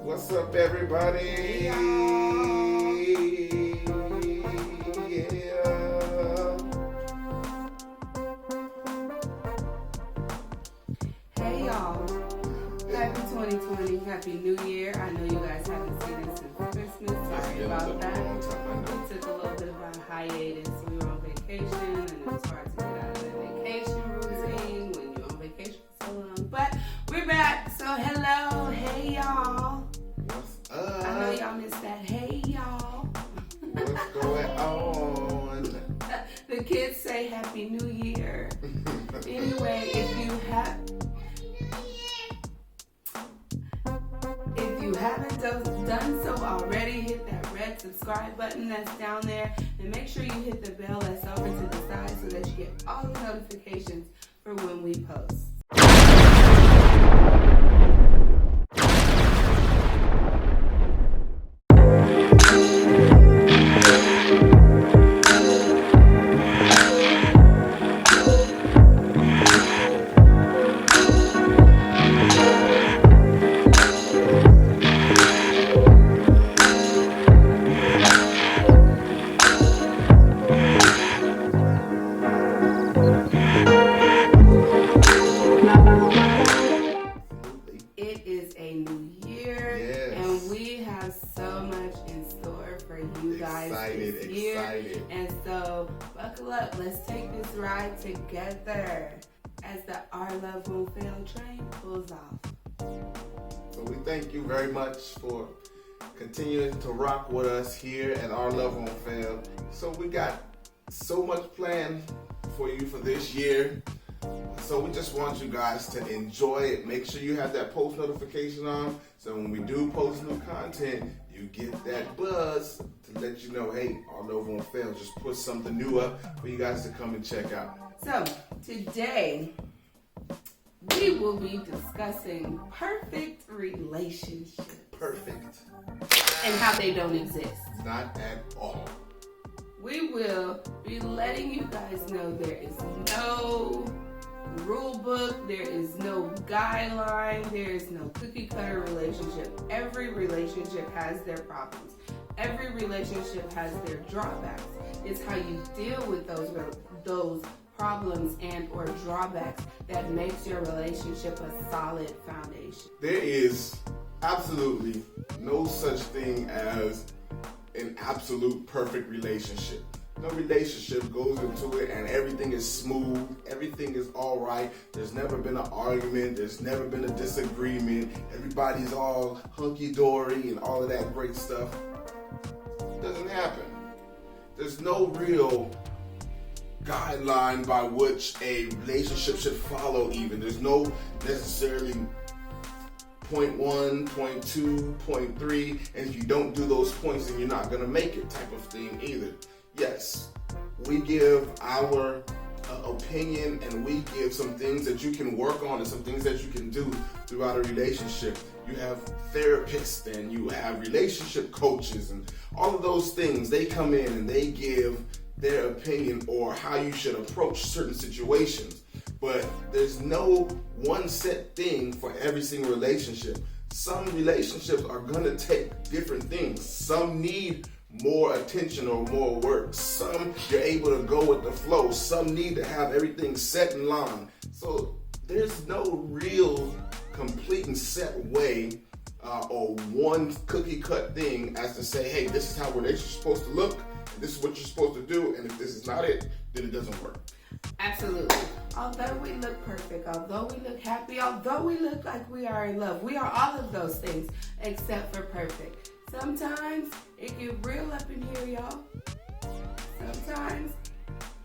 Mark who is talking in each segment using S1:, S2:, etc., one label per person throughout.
S1: What's up, everybody?
S2: Hey,
S1: Yeah.
S2: Hey y'all. Happy 2020. Happy New Year. I know you guys haven't seen us since Christmas. Sorry about that. We took a little bit of a hiatus. We were on vacation and it was hard to get out of the vacation routine when you're on vacation for so long. But we're back. So hello. Hey y'all.
S1: What's up?
S2: I know y'all missed that. Hey y'all.
S1: What's going on?
S2: The kids say Happy New Year. Anyway, if you haven't done so already, hit that red subscribe button that's down there, and make sure you hit the bell that's over to the side so that you get all the notifications for when we post. It is a new year,
S1: Yes.
S2: and we have so much in store for you guys this year.
S1: Excited.
S2: And so, buckle up. Let's take this ride together as the Ourlovewontfail train pulls off.
S1: So we thank you very much for continuing to rock with us here at Ourlovewontfail. So we got so much planned for you for this year. So we just want you guys to enjoy it. Make sure you have that post notification on, so when we do post new content, you get that buzz to let you know, hey, Ourlovewontfail just put something new up for you guys to come and check out.
S2: So, today, we will be discussing perfect relationships
S1: Perfect.
S2: and how they don't exist.
S1: Not at all.
S2: We will be letting you guys know there is no rule book, there is no guideline, there is no cookie cutter relationship. Every relationship has their problems. Every relationship has their drawbacks. It's how you deal with those problems and or drawbacks that makes your relationship a solid foundation.
S1: There is absolutely no such thing as an absolute perfect relationship. No relationship goes into it and everything is smooth, everything is all right. There's never been an argument, there's never been a disagreement, everybody's all hunky-dory and all of that great stuff. It doesn't happen. There's no real guideline by which a relationship should follow even. There's no necessarily point 1, point 2, point 3, and if you don't do those points then you're not going to make it type of thing either. Yes, we give our opinion and we give some things that you can work on and some things that you can do throughout a relationship. You have therapists and you have relationship coaches and all of those things. They come in and they give their opinion or how you should approach certain situations. But there's no one set thing for every single relationship. Some relationships are going to take different things. Some need more attention or more work. Some you're able to go with the flow. Some need to have everything set in line. So there's no real complete and set way or one cookie cut thing as to say, hey, this is how a relationship's supposed to look, and this is what you're supposed to do, and if this is not it, then it doesn't work.
S2: Absolutely. Although we look perfect, although we look happy, although we look like we are in love, we are all of those things except for perfect. Sometimes it get real up in here, y'all. Sometimes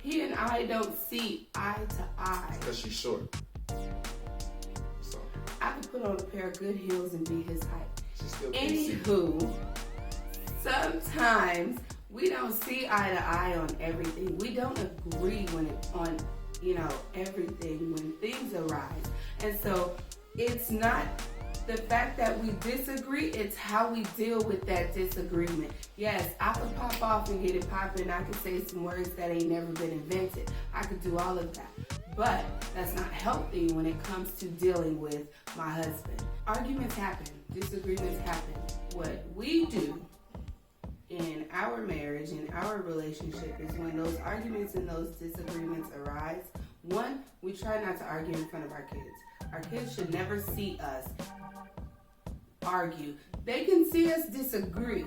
S2: he and I don't see eye to eye.
S1: Because she's short. So
S2: I could put on a pair of good heels and be his height.
S1: she still can't see.
S2: Anywho, sometimes we don't see eye to eye on everything. We don't agree on everything when things arise. And so it's not the fact that we disagree, it's how we deal with that disagreement. Yes, I could pop off and get it popping. I could say some words that ain't never been invented. I could do all of that. But that's not healthy when it comes to dealing with my husband. Arguments happen, disagreements happen. What we do in our marriage, in our relationship, is when those arguments and those disagreements arise, one, we try not to argue in front of our kids. Our kids should never see us argue. They can see us disagree.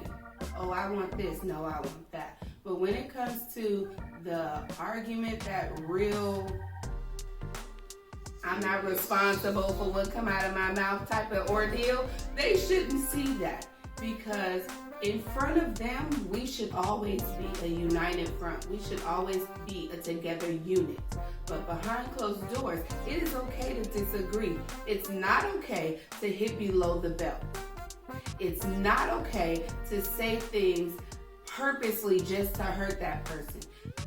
S2: Oh, I want this. No, I want that. But when it comes to the argument, that real, I'm not responsible for what come out of my mouth type of ordeal, they shouldn't see that, because in front of them, we should always be a united front. We should always be a together unit. But behind closed doors, it is okay to disagree. It's not okay to hit below the belt. It's not okay to say things purposely just to hurt that person.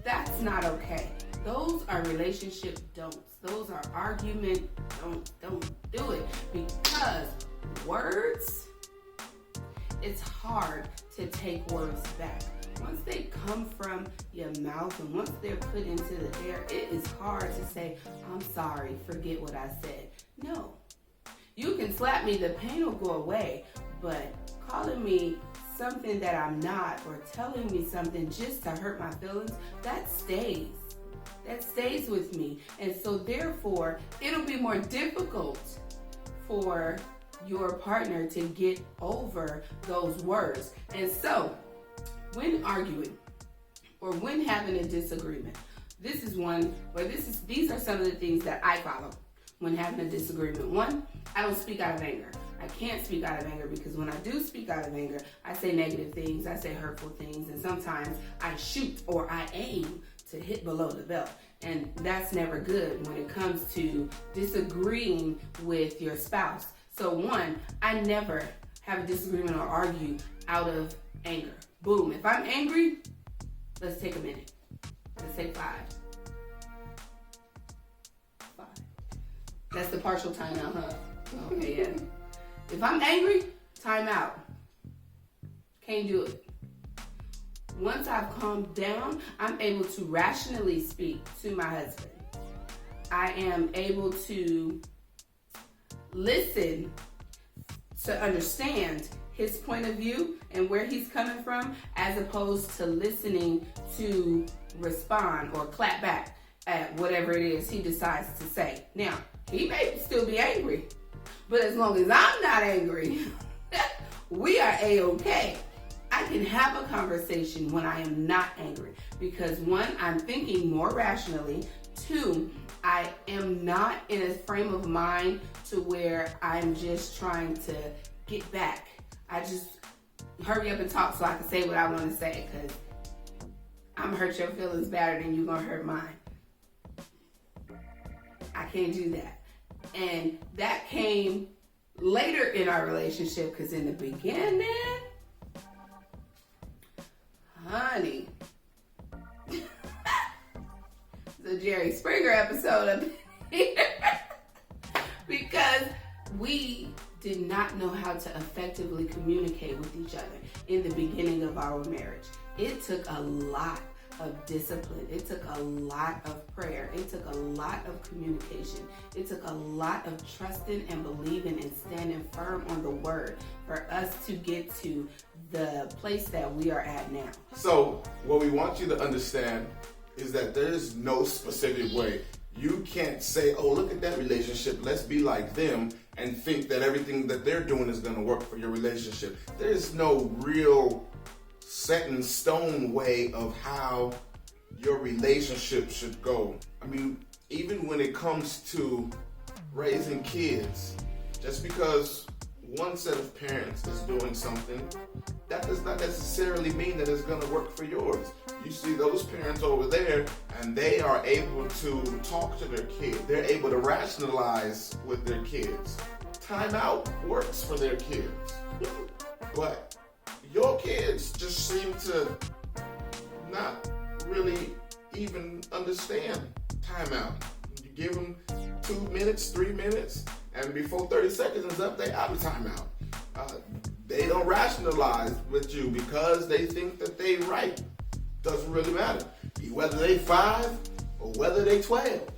S2: That's not okay. Those are relationship don'ts. Those are argument don'ts. Don't do it, because words, it's hard to take words back. Once they come from your mouth and once they're put into the air, it is hard to say, I'm sorry, forget what I said. No. You can slap me, the pain will go away, but calling me something that I'm not, or telling me something just to hurt my feelings, that stays. That stays with me. And so therefore, it'll be more difficult for your partner to get over those words. And so, when arguing or when having a disagreement, these are some of the things that I follow when having a disagreement. One, I don't speak out of anger. I can't speak out of anger, because when I do speak out of anger, I say negative things, I say hurtful things, and sometimes I shoot or I aim to hit below the belt. And that's never good when it comes to disagreeing with your spouse. So one, I never have a disagreement or argue out of anger. Boom. If I'm angry, let's take a minute. Let's take 5. That's the partial timeout, huh? Okay, yeah. If I'm angry, time out. Can't do it. Once I've calmed down, I'm able to rationally speak to my husband. I am able to listen to understand his point of view and where he's coming from, as opposed to listening to respond or clap back at whatever it is he decides to say. Now, he may still be angry, but as long as I'm not angry, we are A-okay. I can have a conversation when I am not angry, because one, I'm thinking more rationally. Two, I am not in a frame of mind to where I'm just trying to get back. I just hurry up and talk so I can say what I want to say, because I'm hurt your feelings better than you're going to hurt mine. I can't do that. And that came later in our relationship, because in the beginning, honey, the Jerry Springer episode up here, because we did not know how to effectively communicate with each other in the beginning of our marriage. It took a lot of discipline. It took a lot of prayer. It took a lot of communication. It took a lot of trusting and believing and standing firm on the word for us to get to the place that we are at now.
S1: So what we want you to understand is that there is no specific way. You can't say, oh, look at that relationship, let's be like them, and think that everything that they're doing is going to work for your relationship. There's no real set in stone way of how your relationship should go. I mean, even when it comes to raising kids, just because one set of parents is doing something, that does not necessarily mean that it's going to work for yours. You see those parents over there, and they are able to talk to their kids. They're able to rationalize with their kids. Timeout works for their kids. But your kids just seem to not really even understand timeout. You give them 2 minutes, 3 minutes, and before 30 seconds is up, they out of timeout. They don't rationalize with you because they think that they right. Doesn't really matter. Whether they 5 or whether they 12.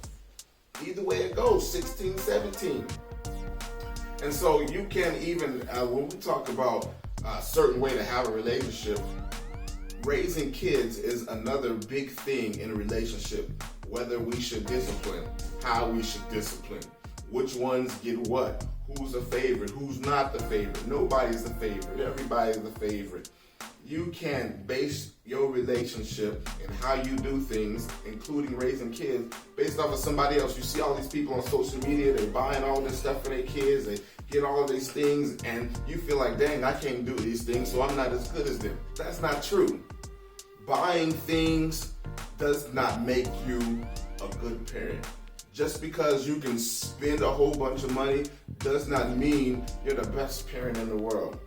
S1: Either way it goes, 16, 17. And so you can even, when we talk about a certain way to have a relationship, raising kids is another big thing in a relationship. Whether we should discipline, how we should discipline, which ones get what, who's a favorite, who's not the favorite. Nobody's the favorite, everybody's the favorite. You can base your relationship and how you do things, including raising kids, based off of somebody else. You see all these people on social media, they're buying all this stuff for their kids, they get all these things, and you feel like, dang, I can't do these things, so I'm not as good as them. That's not true. Buying things does not make you a good parent. Just because you can spend a whole bunch of money does not mean you're the best parent in the world.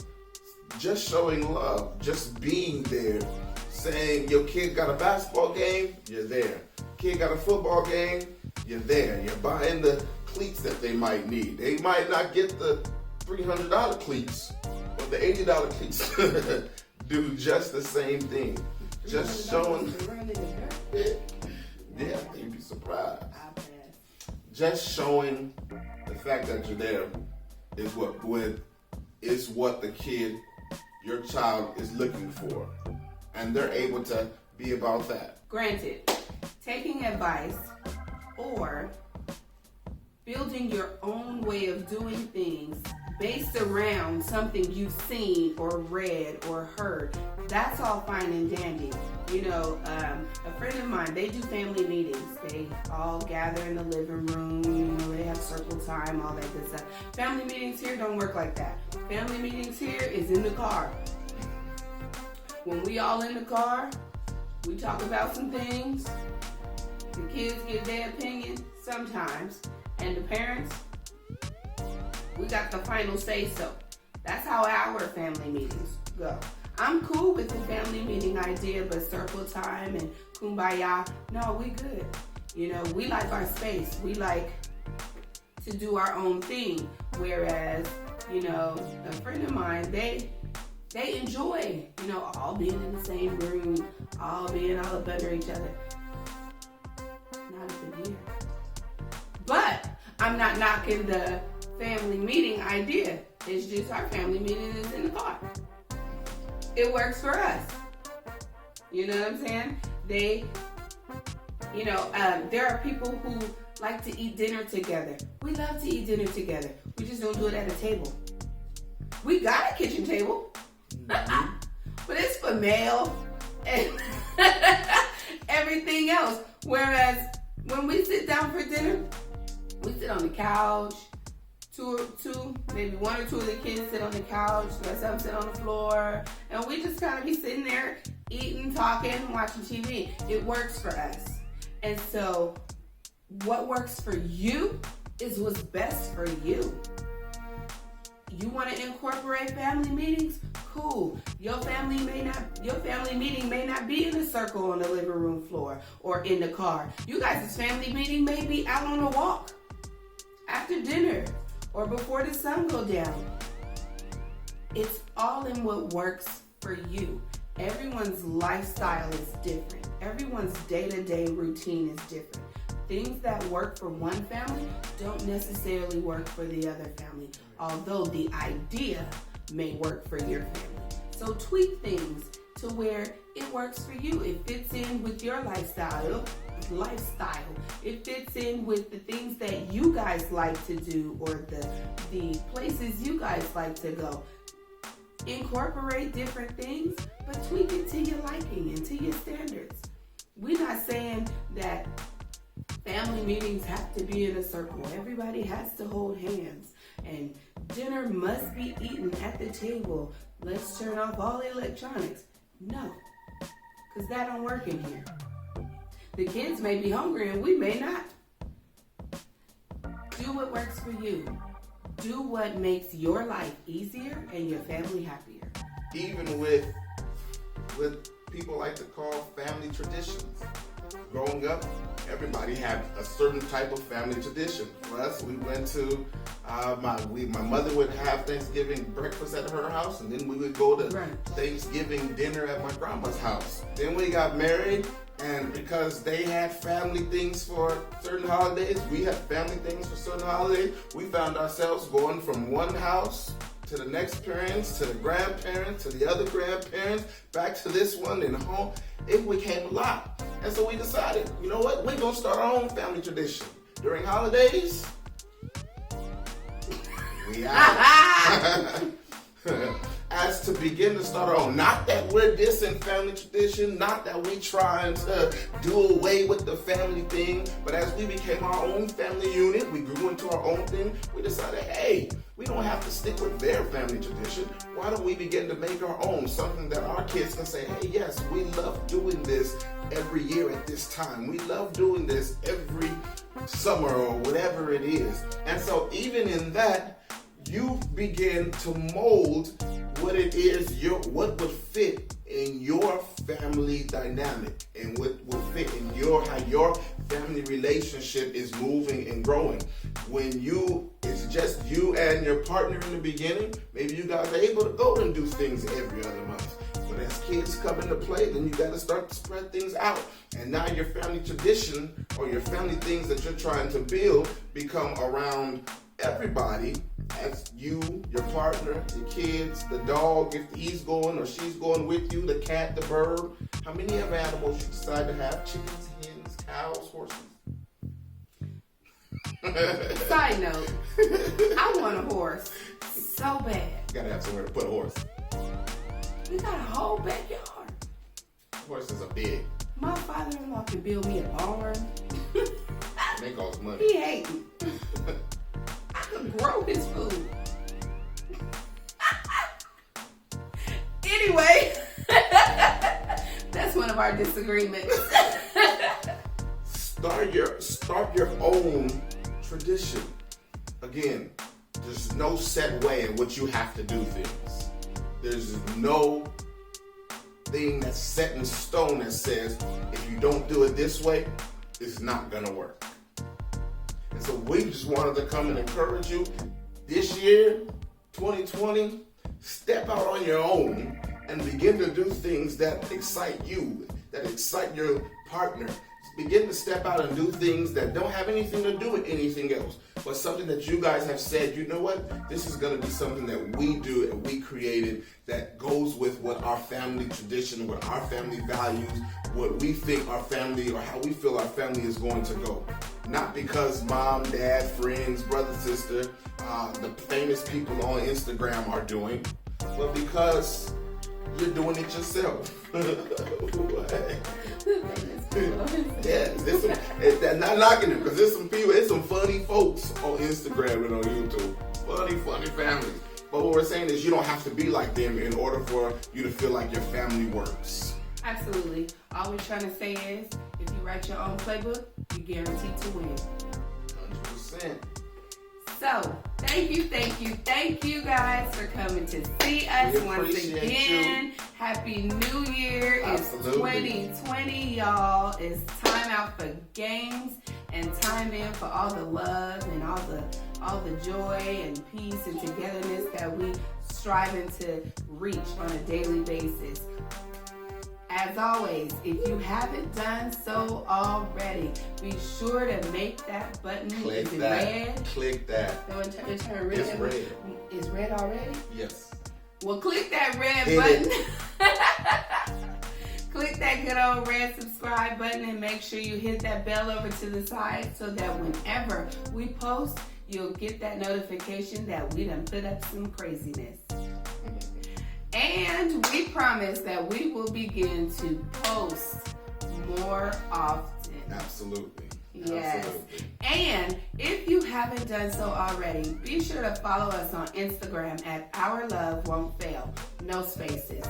S1: Just showing love, just being there, saying your kid got a basketball game, you're there. Kid got a football game, you're there. You're buying the cleats that they might need. They might not get the $300 cleats or the $80 cleats. Do just the same thing. Just showing. Yeah, you'd be surprised. Just showing the fact that you're there is what the kid, your child, is looking for, and they're able to be about that.
S2: Granted, taking advice or building your own way of doing things based around something you've seen or read or heard, that's all fine and dandy. You know, a friend of mine, they do family meetings. They all gather in the living room, you know, they have circle time, all that good stuff. Family meetings here don't work like that. Family meetings here is in the car. When we all in the car, we talk about some things. The kids give their opinion sometimes, and the parents, we got the final say so. That's how our family meetings go. I'm cool with the family meeting idea, but circle time and kumbaya, no, we good. You know, we like our space. We like to do our own thing. Whereas, you know, a friend of mine, they enjoy, you know, all being in the same room, all being all up under each other. Not a good year. But I'm not knocking the family meeting idea. It's just our family meeting is in the car. It works for us. You know what I'm saying? There are people who like to eat dinner together. We love to eat dinner together. We just don't do it at a table. We got a kitchen table, but it's for mail and everything else. Whereas when we sit down for dinner, we sit on the couch. Maybe one or two of the kids sit on the couch, the rest of them sit on the floor, and we just kind of be sitting there eating, talking, watching TV. It works for us. And so what works for you is what's best for you. You want to incorporate family meetings? Cool. Your family meeting may not be in a circle on the living room floor or in the car. You guys' family meeting may be out on a walk after dinner or before the sun go down. It's all in what works for you. Everyone's lifestyle is different. Everyone's day-to-day routine is different. Things that work for one family don't necessarily work for the other family, although the idea may work for your family. So tweak things to where it works for you. It fits in with your lifestyle. It fits in with the things that you guys like to do or the places you guys like to go. Incorporate different things, but tweak it to your liking and to your standards. We're not saying that family meetings have to be in a circle. Everybody has to hold hands. And dinner must be eaten at the table. Let's turn off all the electronics. No, because that don't work in here. The kids may be hungry and we may not. Do what works for you. Do what makes your life easier and your family happier.
S1: Even with people like to call family traditions. Growing up, everybody had a certain type of family tradition. For us, we went to my mother would have Thanksgiving breakfast at her house, and then we would go to Thanksgiving dinner at my grandma's house. Then we got married. And because they had family things for certain holidays, we had family things for certain holidays, we found ourselves going from one house to the next parents, to the grandparents, to the other grandparents, back to this one and home. It became a lot. And so we decided, you know what? We're going to start our own family tradition. During holidays, we out. As to begin to start our own. Not that we're dissing family tradition, not that we trying to do away with the family thing, but as we became our own family unit, we grew into our own thing, we decided, hey, we don't have to stick with their family tradition. Why don't we begin to make our own? Something that our kids can say, hey, yes, we love doing this every year at this time. We love doing this every summer or whatever it is. And so even in that, you begin to mold what it is, what would fit in your family dynamic and what will fit in how your family relationship is moving and growing. When it's just you and your partner in the beginning, maybe you guys are able to go and do things every other month. But as kids come into play, then you got to start to spread things out. And now your family tradition or your family things that you're trying to build become around everybody. As you, your partner, your kids, the dog, if he's going or she's going with you, the cat, the bird. How many other animals you decide to have? Chickens, hens, cows, horses?
S2: Side note, I want a horse so bad.
S1: You gotta have somewhere to put a horse.
S2: We got a whole backyard.
S1: Horses are big.
S2: My father-in-law can build me a barn.
S1: They cost money.
S2: He hating. I could grow his food. Anyway, that's one of our disagreements.
S1: Start your own tradition. Again, there's no set way in which you have to do things. There's no thing that's set in stone that says if you don't do it this way, it's not gonna work. And so we just wanted to come and encourage you this year, 2020, step out on your own and begin to do things that excite you, that excite your partner. Begin to step out and do things that don't have anything to do with anything else, but something that you guys have said, you know what, this is going to be something that we do and we created that goes with what our family tradition, what our family values, what we think our family or how we feel our family is going to go. Not because mom, dad, friends, brother, sister, the famous people on Instagram are doing, but because you're doing it yourself. Yeah, not knocking it, because there's some funny folks on Instagram and on YouTube. Funny families. But what we're saying is you don't have to be like them in order for you to feel like your family works.
S2: Absolutely. All we're trying to say is, if you write your own playbook, you're guaranteed to win.
S1: 100%.
S2: So, thank you guys for coming to see us once again. Happy New Year.
S1: Absolutely.
S2: It's 2020, y'all. It's time out for games and time in for all the love and all the joy and peace and togetherness that we striving to reach on a daily basis. As always, if you haven't done so already, be sure to make that button.
S1: Click
S2: Is it
S1: that.
S2: red?
S1: Click that.
S2: No, it turned red.
S1: It's red.
S2: It's red already?
S1: Yes.
S2: Well, click that red
S1: Hit
S2: button. Click that good old red subscribe button and make sure you hit that bell over to the side so that whenever we post, you'll get that notification that we done put up some craziness. And we promise that we will begin to post more often.
S1: Absolutely.
S2: Yes.
S1: Absolutely.
S2: And if you haven't done so already, be sure to follow us on Instagram at Ourlovewontfail. No spaces.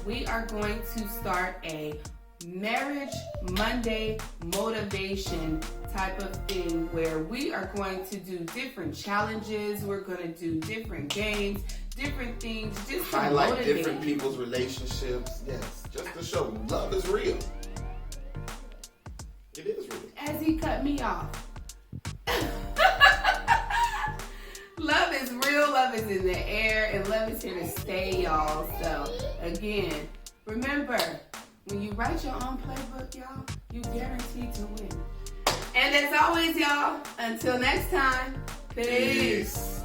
S2: We are going to start a Marriage Monday motivation type of thing where we are going to do different challenges. We're going to do different games, different things, just to
S1: highlight
S2: motivate
S1: different people's relationships. Yes, just to show love is real. It is real.
S2: As he cut me off. Love is real, love is in the air, and love is here to stay, y'all. So, again, remember, When you write your own playbook, y'all, you guaranteed to win. And as always, y'all, until next time, peace.